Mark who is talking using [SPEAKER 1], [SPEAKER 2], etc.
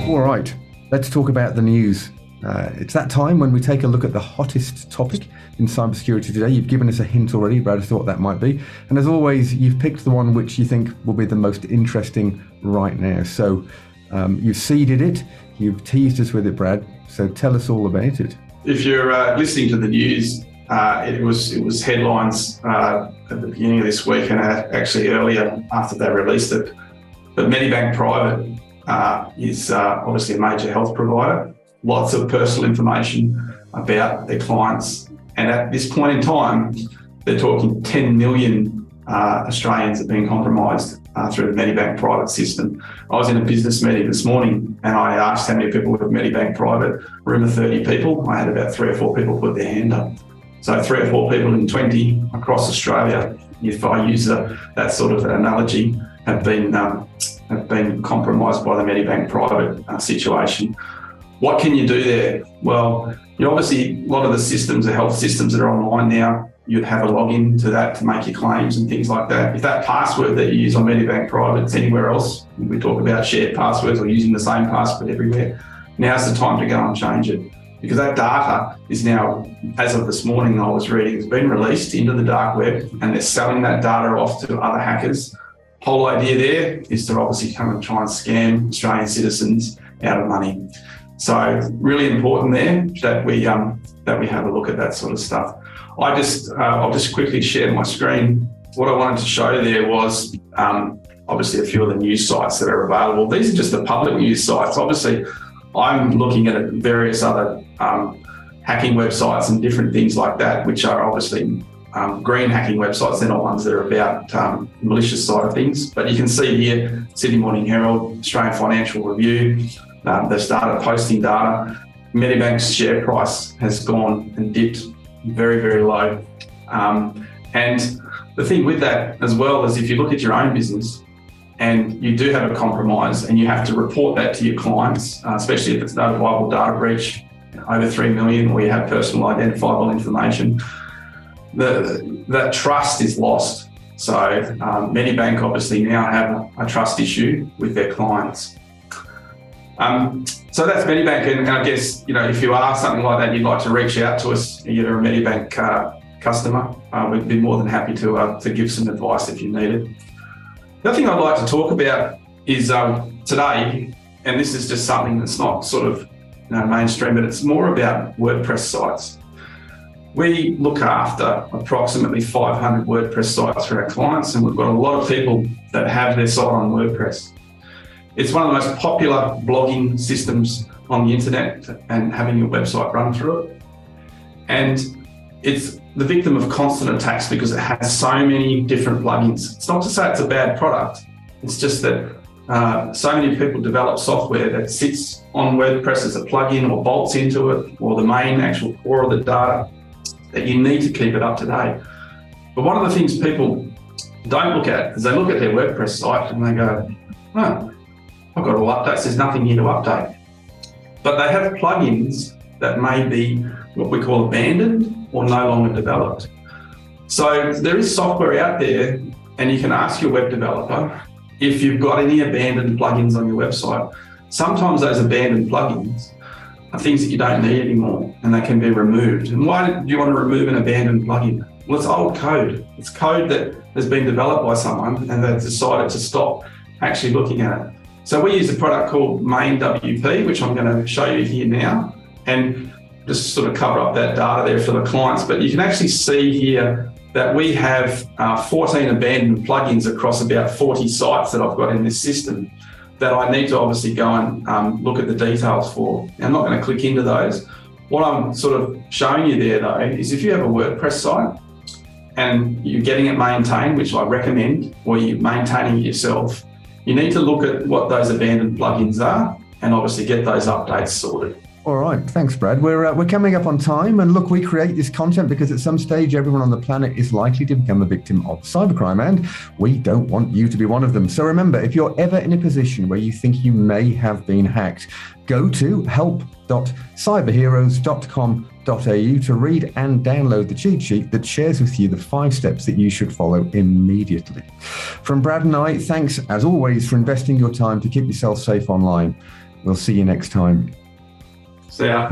[SPEAKER 1] All right, let's talk about the news. It's that time when we take a look at the hottest topic in cybersecurity today. You've given us a hint already, Brad, I thought that might be. And as always, you've picked the one which you think will be the most interesting right now. So you've seeded it, you've teased us with it, Brad. So tell us all about it.
[SPEAKER 2] If you're listening to the news, it was headlines at the beginning of this week and actually earlier after they released it. But Medibank Private is obviously a major health provider. Lots of personal information about their clients. And at this point in time, they're talking 10 million Australians have been compromised through the Medibank Private system. I was in a business meeting this morning and I asked how many people with Medibank Private. Room of 30 people. I had about 3 or 4 people put their hand up. So 3 or 4 people in 20 across Australia, if I use that sort of analogy, have been compromised by the Medibank Private situation. What can you do there? Well, obviously, a lot of the systems, the health systems that are online now, you'd have a login to that to make your claims and things like that. If that password that you use on Medibank Private is anywhere else, we talk about shared passwords or using the same password everywhere, now's the time to go and change it. Because that data is now, as of this morning I was reading, has been released into the dark web and they're selling that data off to other hackers. Whole idea there is to obviously come and try and scam Australian citizens out of money. So really important there that we have a look at that sort of stuff. I'll just quickly share my screen. What I wanted to show there was obviously a few of the news sites that are available. These are just the public news sites. Obviously, I'm looking at various other hacking websites and different things like that, which are obviously green hacking websites. They're not ones that are about malicious side of things. But you can see here, Sydney Morning Herald, Australian Financial Review, they've started posting data. Medibank's share price has gone and dipped very, very low. And the thing with that as well is if you look at your own business and you do have a compromise and you have to report that to your clients, especially if it's notifiable data breach, over 3 million, or you have personal identifiable information, that trust is lost. So Medibank obviously now have a trust issue with their clients. So that's Medibank, and I guess, if you are something like that, you'd like to reach out to us, you're a Medibank customer, we'd be more than happy to give some advice if you need it. The other thing I'd like to talk about is today, and this is just something that's not sort of mainstream, but it's more about WordPress sites. We look after approximately 500 WordPress sites for our clients, and we've got a lot of people that have their site on WordPress. It's one of the most popular blogging systems on the internet and having your website run through it. And it's the victim of constant attacks because it has so many different plugins. It's not to say it's a bad product. It's just that so many people develop software that sits on WordPress as a plugin or bolts into it, or the main actual core of the data, that you need to keep it up to date. But one of the things people don't look at is they look at their WordPress site and they go, oh, I've got all updates, there's nothing here to update. But they have plugins that may be what we call abandoned or no longer developed. So there is software out there, and you can ask your web developer if you've got any abandoned plugins on your website. Sometimes those abandoned plugins are things that you don't need anymore and they can be removed. And why do you want to remove an abandoned plugin? Well, it's old code. It's code that has been developed by someone and they've decided to stop actually looking at it. So we use a product called Main WP, which I'm going to show you here now, and just sort of cover up that data there for the clients. But you can actually see here that we have 14 abandoned plugins across about 40 sites that I've got in this system that I need to obviously go and look at the details for. Now, I'm not going to click into those. What I'm sort of showing you there though is if you have a WordPress site and you're getting it maintained, which I recommend, or you're maintaining it yourself, you need to look at what those abandoned plugins are and obviously get those updates sorted.
[SPEAKER 1] All right, thanks, Brad. We're coming up on time, and look, we create this content because at some stage everyone on the planet is likely to become a victim of cybercrime, and we don't want you to be one of them. So remember, if you're ever in a position where you think you may have been hacked, go to help.cyberheroes.com.au to read and download the cheat sheet that shares with you the 5 steps that you should follow immediately. From Brad and I, thanks as always for investing your time to keep yourself safe online. We'll see you next time.
[SPEAKER 2] See ya.